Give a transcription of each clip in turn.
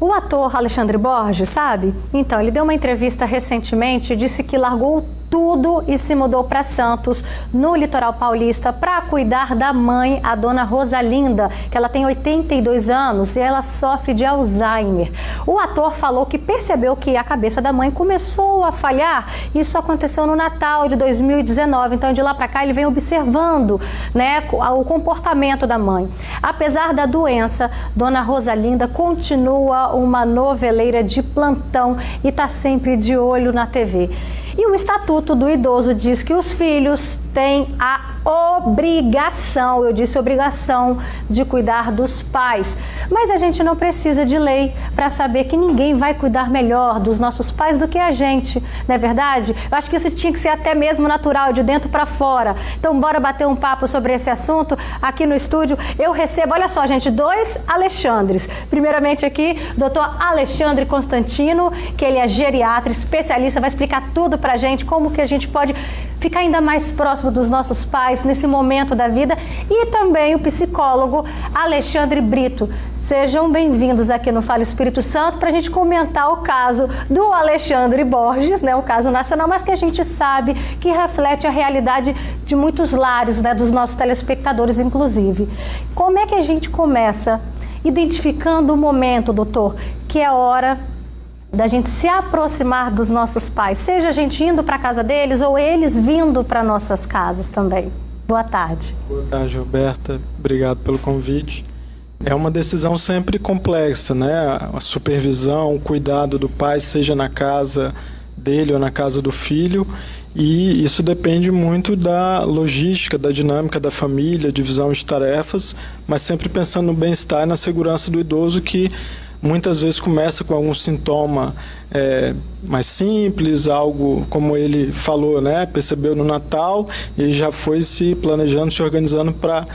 O ator Alexandre Borges, sabe? Então, ele deu uma entrevista recentemente e disse que largou tudo e se mudou para Santos, no litoral paulista, para cuidar da mãe, a dona Rosalinda, que ela tem 82 anos e ela sofre de Alzheimer. O ator falou que percebeu que a cabeça da mãe começou a falhar. Isso aconteceu no Natal de 2019, então de lá para cá ele vem observando, né, o comportamento da mãe. Apesar da doença, dona Rosalinda continua uma noveleira de plantão e está sempre de olho na TV. E o Estatuto do Idoso diz que os filhos têm a obrigação, eu disse obrigação, de cuidar dos pais. Mas a gente não precisa de lei para saber que ninguém vai cuidar melhor dos nossos pais do que a gente, não é verdade? Eu acho que isso tinha que ser até mesmo natural, de dentro para fora. Então bora bater um papo sobre esse assunto aqui no estúdio. Eu recebo, olha só gente, 2 Alexandres. Primeiramente aqui, doutor Alexandre Constantino, que ele é geriatra, especialista, vai explicar tudo pra gente, como que a gente pode ficar ainda mais próximo dos nossos pais nesse momento da vida, e também o psicólogo Alexandre Brito. Sejam bem-vindos aqui no Fala Espírito Santo para a gente comentar o caso do Alexandre Borges, né, um caso nacional, mas que a gente sabe que reflete a realidade de muitos lares, né, dos nossos telespectadores, inclusive. Como é que a gente começa identificando o momento, doutor, que é a hora da gente se aproximar dos nossos pais, seja a gente indo para a casa deles ou eles vindo para nossas casas também? Boa tarde. Boa tarde, Roberta. Obrigado pelo convite. É uma decisão sempre complexa, né? A supervisão, o cuidado do pai, seja na casa dele ou na casa do filho, e isso depende muito da logística, da dinâmica da família, divisão de tarefas, mas sempre pensando no bem-estar e na segurança do idoso, que muitas vezes começa com algum sintoma mais simples, algo como ele falou, né? Percebeu no Natal e já foi se planejando, se organizando para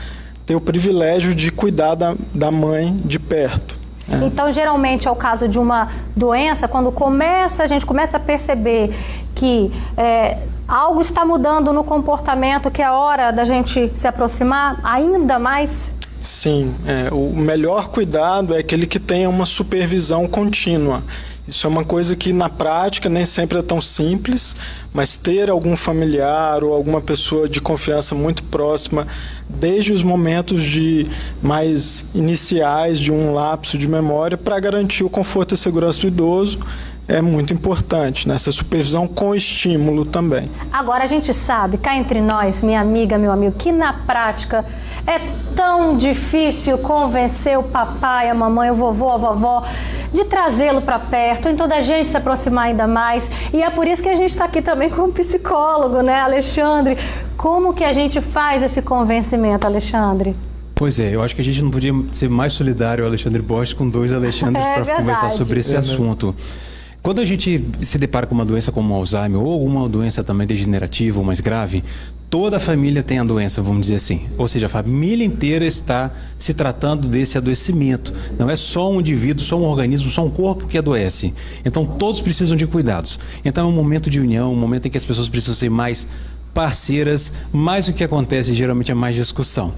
ter o privilégio de cuidar da mãe de perto. Então, geralmente é o caso de uma doença, quando a gente começa a perceber que algo está mudando no comportamento, que é a hora da gente se aproximar ainda mais? Sim, o melhor cuidado é aquele que tenha uma supervisão contínua. Isso é uma coisa que na prática nem sempre é tão simples, mas ter algum familiar ou alguma pessoa de confiança muito próxima, desde os momentos mais iniciais de um lapso de memória, para garantir o conforto e a segurança do idoso, é muito importante, né? Essa supervisão com estímulo também. Agora, a gente sabe, cá entre nós, minha amiga, meu amigo, que na prática é tão difícil convencer o papai, a mamãe, o vovô, a vovó, de trazê-lo para perto, então da gente se aproximar ainda mais. E é por isso que a gente está aqui também com um psicólogo, né, Alexandre? Como que a gente faz esse convencimento, Alexandre? Pois é, eu acho que a gente não podia ser mais solidário, Alexandre Borges, com 2 Alexandres para conversar sobre esse assunto. Quando a gente se depara com uma doença como Alzheimer ou alguma doença também degenerativa ou mais grave, toda a família tem a doença, vamos dizer assim. Ou seja, a família inteira está se tratando desse adoecimento. Não é só um indivíduo, só um organismo, só um corpo que adoece. Então todos precisam de cuidados. Então é um momento de união, um momento em que as pessoas precisam ser mais parceiras, mas o que acontece geralmente é mais discussão.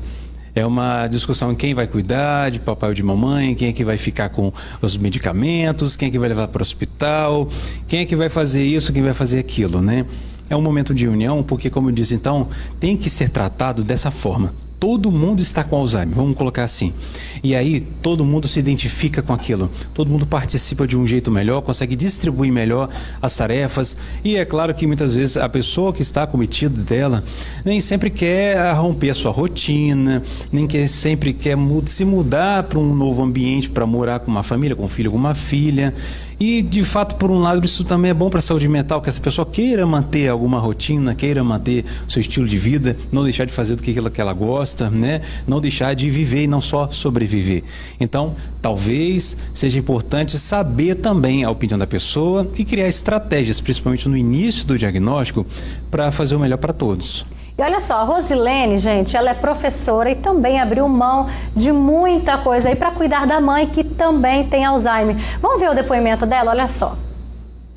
É uma discussão em quem vai cuidar de papai ou de mamãe, quem é que vai ficar com os medicamentos, quem é que vai levar para o hospital, quem é que vai fazer isso, quem vai fazer aquilo, né? É um momento de união, porque, como eu disse, então, tem que ser tratado dessa forma. Todo mundo está com Alzheimer, vamos colocar assim. E aí, todo mundo se identifica com aquilo. Todo mundo participa de um jeito melhor, consegue distribuir melhor as tarefas. E é claro que muitas vezes a pessoa que está acometida dela nem sempre quer romper a sua rotina, nem sempre quer se mudar para um novo ambiente, para morar com uma família, com um filho, com uma filha. E, de fato, por um lado, isso também é bom para a saúde mental, que essa pessoa queira manter alguma rotina, queira manter o seu estilo de vida, não deixar de fazer do que ela gosta, né? Não deixar de viver e não só sobreviver. Então, talvez seja importante saber também a opinião da pessoa e criar estratégias, principalmente no início do diagnóstico, para fazer o melhor para todos. E olha só, a Rosilene, gente, ela é professora e também abriu mão de muita coisa aí para cuidar da mãe que também tem Alzheimer. Vamos ver o depoimento dela? Olha só.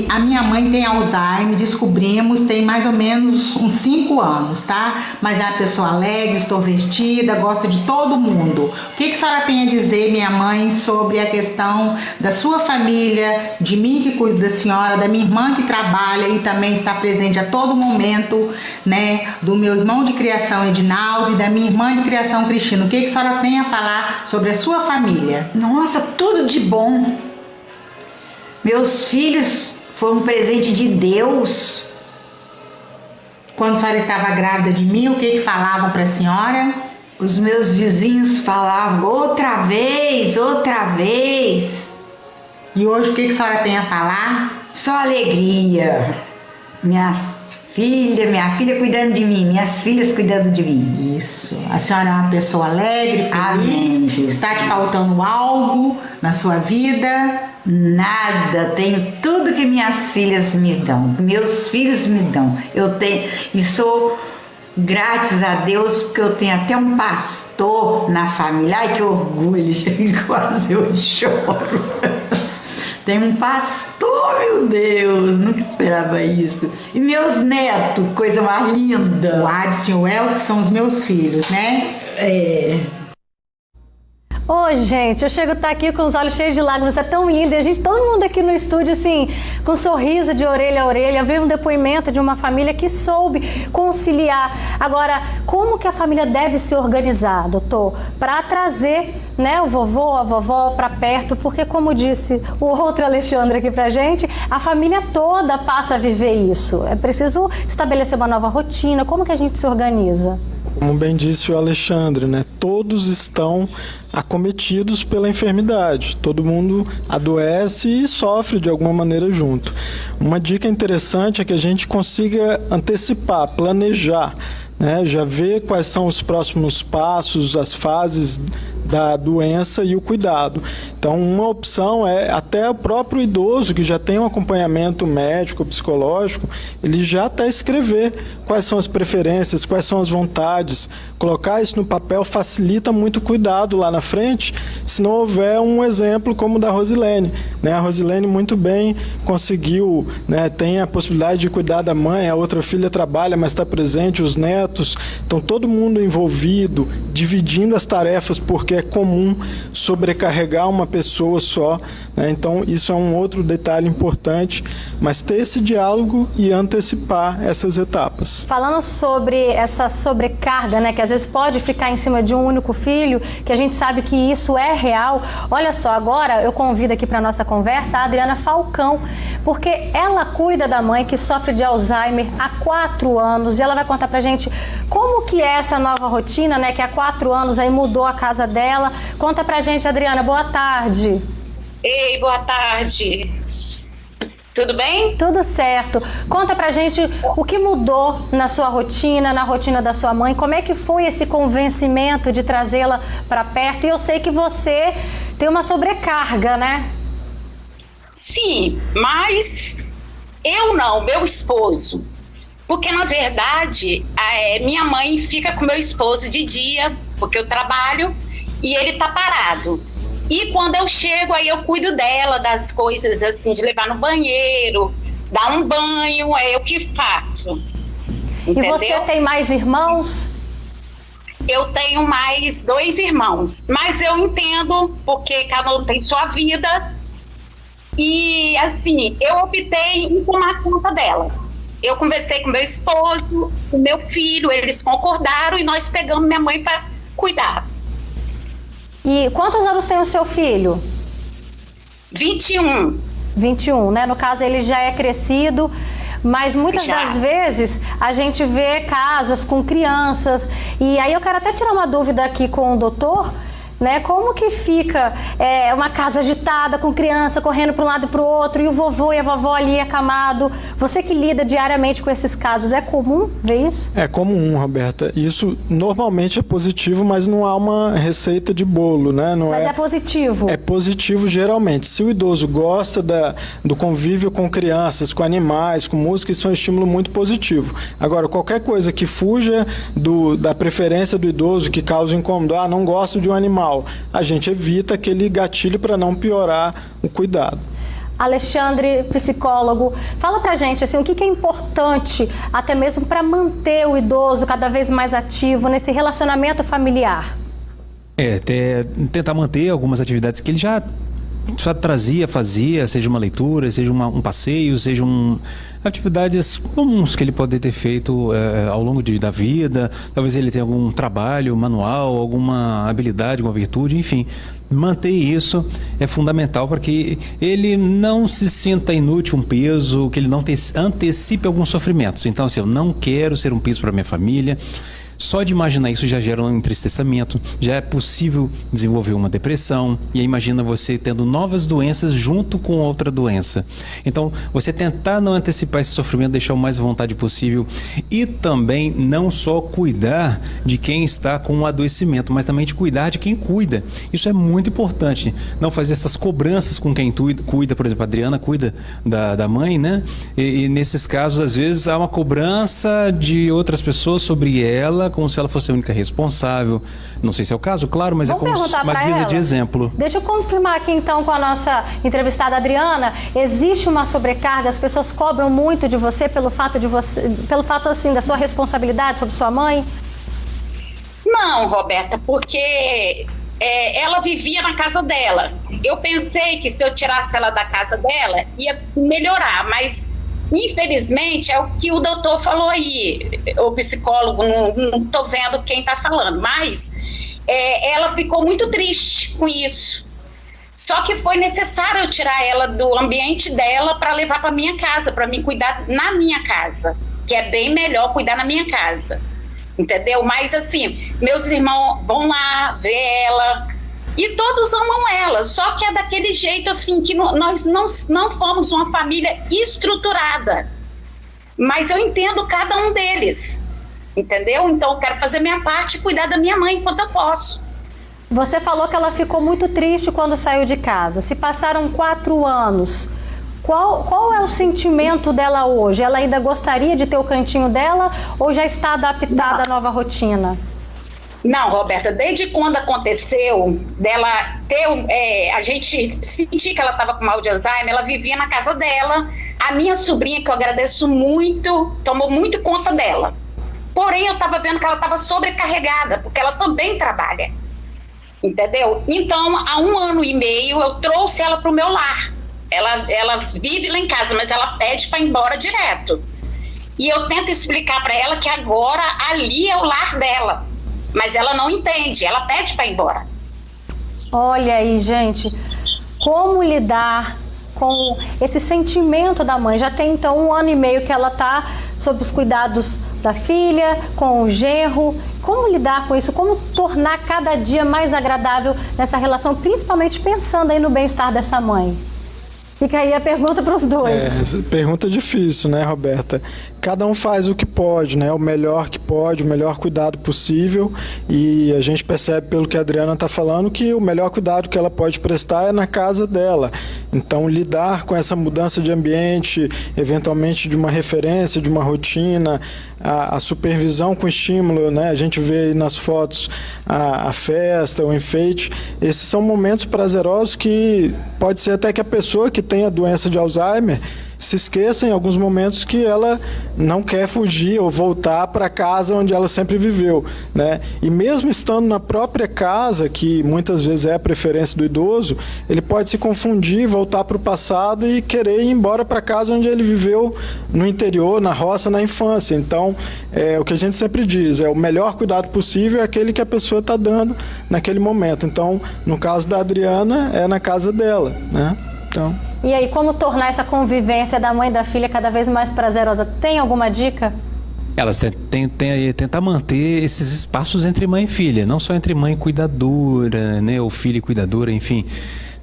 A minha mãe tem Alzheimer, descobrimos, tem mais ou menos uns 5 anos, tá? Mas é uma pessoa alegre, extrovertida, gosta de todo mundo. O que a senhora tem a dizer, minha mãe, sobre a questão da sua família, de mim que cuido da senhora, da minha irmã que trabalha e também está presente a todo momento, né? Do meu irmão de criação, Edinaldo, e da minha irmã de criação, Cristina. O que a senhora tem a falar sobre a sua família? Nossa, tudo de bom. Meus filhos foram um presente de Deus. Quando a senhora estava grávida de mim, o que falavam para a senhora? Os meus vizinhos falavam, outra vez, outra vez. E hoje o que a senhora tem a falar? Só alegria. Minha filha cuidando de mim, minhas filhas cuidando de mim. Isso. A senhora é uma pessoa alegre, feliz? Amém. Está te faltando algo na sua vida? Nada, tenho tudo que minhas filhas me dão, meus filhos me dão. Eu tenho e sou graças a Deus porque eu tenho até um pastor na família. Ai, que orgulho, quase eu choro. Tem um pastor, meu Deus, nunca esperava isso. E meus netos, coisa mais linda. O Adson e o Elton são os meus filhos, né? Ô, gente, eu chego a estar aqui com os olhos cheios de lágrimas, é tão lindo. E todo mundo aqui no estúdio, assim, com um sorriso de orelha a orelha, ver um depoimento de uma família que soube conciliar. Agora, como que a família deve se organizar, doutor, para trazer, né, o vovô, a vovó para perto? Porque, como disse o outro Alexandre aqui pra gente, a família toda passa a viver isso. É preciso estabelecer uma nova rotina. Como que a gente se organiza? Como bem disse o Alexandre, né? Todos estão acometidos pela enfermidade. Todo mundo adoece e sofre de alguma maneira junto. Uma dica interessante é que a gente consiga antecipar, planejar, né? Já ver quais são os próximos passos, as fases da doença e o cuidado. Então, uma opção é até o próprio idoso que já tem um acompanhamento médico, psicológico, ele já até escrever quais são as preferências, quais são as vontades. Colocar isso no papel facilita muito o cuidado lá na frente, se não houver um exemplo como o da Rosilene, né? A Rosilene muito bem conseguiu, né? Tem a possibilidade de cuidar da mãe, a outra filha trabalha, mas está presente, os netos. Então, todo mundo envolvido, dividindo as tarefas, porque é comum sobrecarregar uma pessoa só, né? Então, isso é um outro detalhe importante, mas ter esse diálogo e antecipar essas etapas. Falando sobre essa sobrecarga, né, que às vezes pode ficar em cima de um único filho, que a gente sabe que isso é real. Olha só, agora eu convido aqui para nossa conversa a Adriana Falcão, porque ela cuida da mãe que sofre de Alzheimer há 4 anos e ela vai contar pra gente como que é essa nova rotina, né, que há 4 anos aí mudou a casa dela. Conta pra gente, Adriana, boa tarde. Ei, boa tarde. Tudo bem? Tudo certo. Conta pra gente o que mudou na sua rotina, na rotina da sua mãe. Como é que foi esse convencimento de trazê-la pra perto? E eu sei que você tem uma sobrecarga, né? Sim, mas eu não, meu esposo. Porque, na verdade, minha mãe fica com meu esposo de dia, porque eu trabalho, e ele tá parado. E quando eu chego, aí eu cuido dela, das coisas assim, de levar no banheiro, dar um banho, é eu que faço. Entendeu? E você tem mais irmãos? Eu tenho mais 2 irmãos, mas eu entendo, porque cada um tem sua vida. E assim, eu optei em tomar conta dela. Eu conversei com meu esposo, com meu filho, eles concordaram e nós pegamos minha mãe para cuidar. E quantos anos tem o seu filho? 21. 21, né? No caso, ele já é crescido, mas muitas das vezes a gente vê casas com crianças. E aí eu quero até tirar uma dúvida aqui com o doutor, né? Como que fica uma casa agitada com criança correndo para um lado e para o outro e o vovô e a vovó ali acamado? Você que lida diariamente com esses casos, é comum ver isso? É comum, Roberta. Isso normalmente é positivo, mas não há uma receita de bolo, né? Não é positivo? É positivo geralmente. Se o idoso gosta do convívio com crianças, com animais, com música, isso é um estímulo muito positivo. Agora, qualquer coisa que fuja da preferência do idoso, que cause incômodo, não gosto de um animal, a gente evita aquele gatilho para não piorar o cuidado. Alexandre, psicólogo, fala pra gente assim, o que é importante até mesmo para manter o idoso cada vez mais ativo nesse relacionamento familiar? Tentar manter algumas atividades que ele já fazia, seja uma leitura, seja um passeio, sejam atividades comuns que ele pode ter feito ao longo da vida. Talvez ele tenha algum trabalho manual, alguma habilidade, alguma virtude, enfim. Manter isso é fundamental para que ele não se sinta inútil, um peso, que ele não antecipe alguns sofrimentos. Então, assim, eu não quero ser um peso para minha família. Só de imaginar isso já gera um entristecimento, já é possível desenvolver uma depressão, e aí imagina você tendo novas doenças junto com outra doença. Então, você tentar não antecipar esse sofrimento, deixar o mais à vontade possível, e também não só cuidar de quem está com um adoecimento, mas também de cuidar de quem cuida. Isso é muito importante, não fazer essas cobranças com quem cuida, por exemplo, a Adriana cuida da mãe, né? E nesses casos, às vezes, há uma cobrança de outras pessoas sobre ela, como se ela fosse a única responsável. Não sei se é o caso, claro, mas vamos é como uma guisa de exemplo. Deixa eu confirmar aqui então com a nossa entrevistada Adriana, existe uma sobrecarga, as pessoas cobram muito de você pelo fato assim da sua responsabilidade sobre sua mãe? Não, Roberta, porque ela vivia na casa dela. Eu pensei que se eu tirasse ela da casa dela ia melhorar, mas infelizmente é o que o doutor falou aí, o psicólogo, não estou vendo quem está falando, mas ela ficou muito triste com isso. Só que foi necessário eu tirar ela do ambiente dela para levar para minha casa, para me cuidar na minha casa, que é bem melhor cuidar na minha casa, entendeu? Mas assim, meus irmãos vão lá ver ela, e todos amam ela, só que é daquele jeito assim, que nós não fomos uma família estruturada. Mas eu entendo cada um deles, entendeu? Então eu quero fazer minha parte e cuidar da minha mãe enquanto eu posso. Você falou que ela ficou muito triste quando saiu de casa. Se passaram 4 anos, qual é o sentimento dela hoje? Ela ainda gostaria de ter o cantinho dela ou já está adaptada à nova rotina? Não, Roberta, desde quando aconteceu dela ter, a gente sentir que ela estava com mal de Alzheimer, ela vivia na casa dela. A minha sobrinha, que eu agradeço muito, tomou muito conta dela. Porém, eu estava vendo que ela estava sobrecarregada, porque ela também trabalha, entendeu? Então, há 1 ano e meio, eu trouxe ela para o meu lar. Ela vive lá em casa, mas ela pede para ir embora direto. E eu tento explicar para ela que agora ali é o lar dela. Mas ela não entende, ela pede para ir embora. Olha aí, gente, como lidar com esse sentimento da mãe? Já tem então 1 ano e meio que ela está sob os cuidados da filha, com o genro. Como lidar com isso? Como tornar cada dia mais agradável nessa relação, principalmente pensando aí no bem-estar dessa mãe? Fica aí a pergunta para os dois. Pergunta difícil, né, Roberta? Cada um faz o que pode, né? O melhor que pode, o melhor cuidado possível. E a gente percebe pelo que a Adriana está falando que o melhor cuidado que ela pode prestar é na casa dela. Então, lidar com essa mudança de ambiente, eventualmente de uma referência, de uma rotina, a supervisão com estímulo, né? A gente vê aí nas fotos a festa, o enfeite. Esses são momentos prazerosos que pode ser até que a pessoa que tem a doença de Alzheimer se esqueça em alguns momentos que ela não quer fugir ou voltar para a casa onde ela sempre viveu, né? E mesmo estando na própria casa, que muitas vezes é a preferência do idoso, ele pode se confundir, voltar para o passado e querer ir embora para a casa onde ele viveu no interior, na roça, na infância. Então, o que a gente sempre diz, o melhor cuidado possível é aquele que a pessoa está dando naquele momento. Então, no caso da Adriana, é na casa dela, né? Então... E aí, como tornar essa convivência da mãe e da filha cada vez mais prazerosa? Tem alguma dica? Elas tentar manter esses espaços entre mãe e filha, não só entre mãe e cuidadora, né, ou filha e cuidadora, enfim.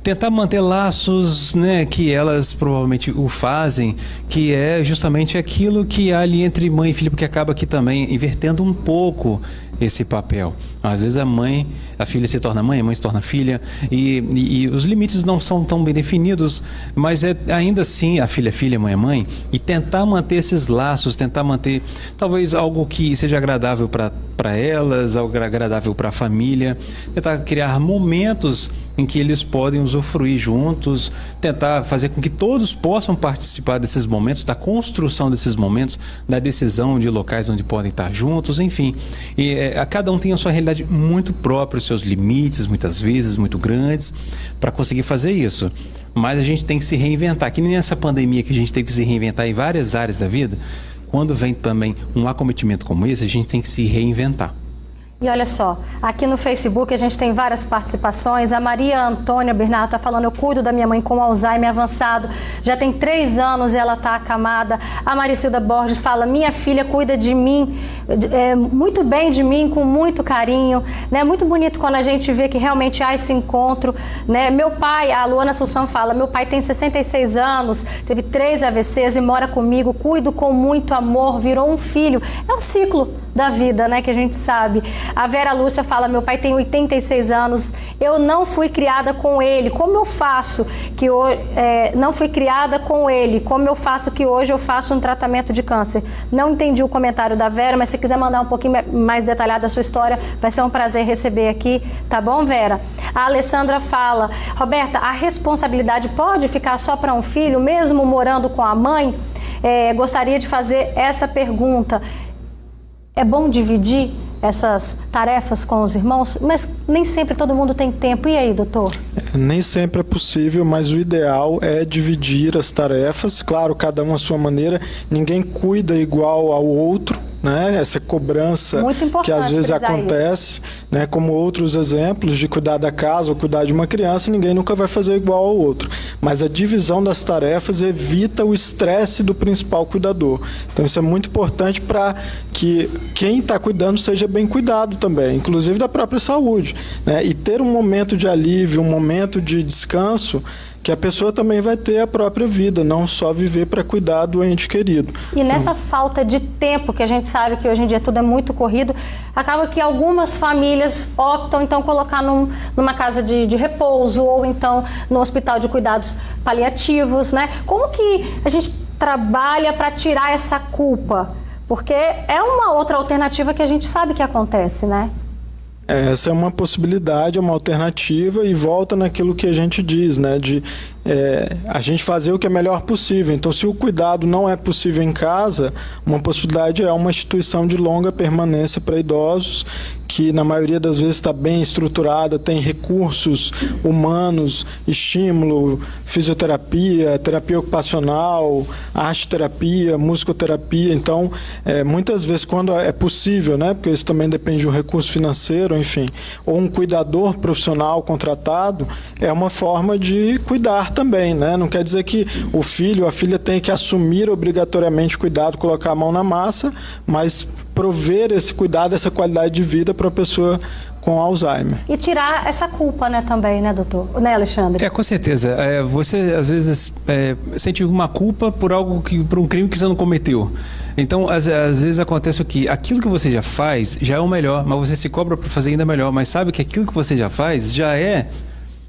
Tentar manter laços, né, que elas provavelmente o fazem, que é justamente aquilo que há ali entre mãe e filha, porque acaba aqui também invertendo um pouco esse papel. Às vezes a filha se torna mãe, a mãe se torna filha, e os limites não são tão bem definidos, mas ainda assim a filha é filha, a mãe é mãe, e tentar manter esses laços, tentar manter talvez algo que seja agradável para elas, algo agradável para a família, tentar criar momentos em que eles podem usufruir juntos, tentar fazer com que todos possam participar desses momentos, da construção desses momentos, da decisão de locais onde podem estar juntos, enfim. E cada um tem a sua realidade muito própria, os seus limites, muitas vezes, muito grandes, para conseguir fazer isso. Mas a gente tem que se reinventar, que nem nessa pandemia que a gente teve que se reinventar em várias áreas da vida, quando vem também um acometimento como esse, a gente tem que se reinventar. E olha só, aqui no Facebook a gente tem várias participações. A Maria Antônia Bernardo está falando: eu cuido da minha mãe com Alzheimer avançado, já tem 3 anos e ela está acamada. A Maricilda Borges fala: minha filha cuida de mim, muito bem de mim, com muito carinho. Né? Muito bonito quando a gente vê que realmente há esse encontro. Né? Meu pai, a Luana Assunção fala: meu pai tem 66 anos, teve 3 AVCs e mora comigo, cuido com muito amor, virou um filho. É um ciclo da vida, né, que a gente sabe. A Vera Lúcia fala: meu pai tem 86 anos, eu não fui criada com ele, como eu faço que hoje, não fui criada com ele, como eu faço que hoje eu faço um tratamento de câncer. Não entendi o comentário da Vera, mas se quiser mandar um pouquinho mais detalhada a sua história, vai ser um prazer receber aqui, tá bom, Vera? A Alessandra fala: Roberta, a responsabilidade pode ficar só para um filho, mesmo morando com a mãe? Gostaria de fazer essa pergunta. É bom dividir essas tarefas com os irmãos, mas nem sempre todo mundo tem tempo. E aí, doutor? Nem sempre é possível, mas o ideal é dividir as tarefas. Claro, cada um à sua maneira. Ninguém cuida igual ao outro, né? Essa cobrança que às vezes acontece, né? Como outros exemplos de cuidar da casa ou cuidar de uma criança, ninguém nunca vai fazer igual ao outro. Mas a divisão das tarefas evita o estresse do principal cuidador. Então isso é muito importante para que quem está cuidando seja bem cuidado também, inclusive da própria saúde, né? E ter um momento de alívio, um momento de descanso, que a pessoa também vai ter a própria vida, não só viver para cuidar do ente querido. E nessa falta de tempo, que a gente sabe que hoje em dia tudo é muito corrido, acaba que algumas famílias optam então colocar numa casa de repouso ou então no hospital de cuidados paliativos, né? Como que a gente trabalha para tirar essa culpa? Porque é uma outra alternativa que a gente sabe que acontece, né? Essa é uma possibilidade, é uma alternativa, e volta naquilo que a gente diz, né? De a gente fazer o que é melhor possível. Então, se o cuidado não é possível em casa, uma possibilidade é uma instituição de longa permanência para idosos, que na maioria das vezes está bem estruturada, tem recursos humanos, estímulo, fisioterapia, terapia ocupacional, arte-terapia, musicoterapia. Então, muitas vezes, quando é possível, né? Porque isso também depende de um recurso financeiro, enfim, ou um cuidador profissional contratado, é uma forma de cuidar também, né? Não quer dizer que o filho ou a filha tem que assumir obrigatoriamente cuidado, colocar a mão na massa, mas prover esse cuidado, essa qualidade de vida para a pessoa com Alzheimer. E tirar essa culpa, né, também, né, doutor? Né, Alexandre? Com certeza. Você, às vezes, sente uma culpa por um crime que você não cometeu. Então, às vezes acontece o que? Aquilo que você já faz já é o melhor, mas você se cobra para fazer ainda melhor. Mas sabe que aquilo que você já faz já é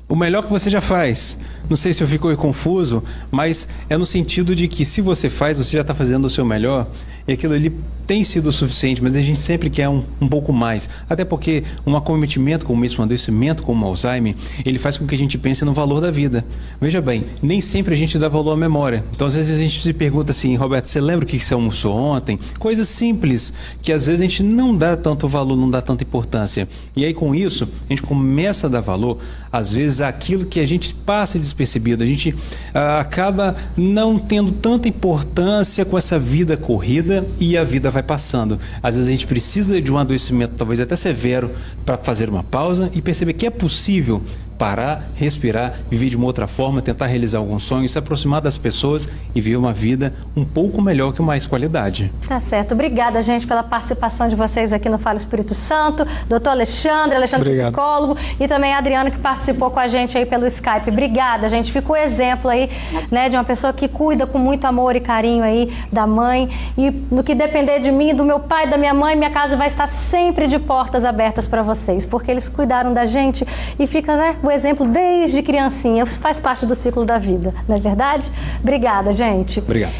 o melhor que você já faz. Não sei se eu fico confuso, mas é no sentido de que se você faz, você já está fazendo o seu melhor, e aquilo ali tem sido o suficiente, mas a gente sempre quer um pouco mais. Até porque um acometimento como esse, um adoecimento como o Alzheimer, ele faz com que a gente pense no valor da vida. Veja bem, nem sempre a gente dá valor à memória. Então, às vezes a gente se pergunta assim: Roberto, você lembra o que você almoçou ontem? Coisas simples, que às vezes a gente não dá tanto valor, não dá tanta importância. E aí, com isso, a gente começa a dar valor, às vezes, àquilo que a gente passa despercebido. A gente acaba não tendo tanta importância com essa vida corrida, e a vida vai passando. Às vezes a gente precisa de um adoecimento talvez até severo para fazer uma pausa e perceber que é possível parar, respirar, viver de uma outra forma, tentar realizar algum sonho, se aproximar das pessoas e viver uma vida um pouco melhor, com mais qualidade. Tá certo. Obrigada, gente, pela participação de vocês aqui no Fala Espírito Santo. Doutor Alexandre Obrigado. psicólogo, e também Adriano, que participou com a gente aí pelo Skype. Obrigada, gente. Fica o exemplo aí, né, de uma pessoa que cuida com muito amor e carinho aí da mãe. E no que depender de mim, do meu pai, da minha mãe, minha casa vai estar sempre de portas abertas para vocês, porque eles cuidaram da gente e fica, né, o exemplo desde criancinha. Faz parte do ciclo da vida, não é verdade? Obrigada, gente. Obrigado.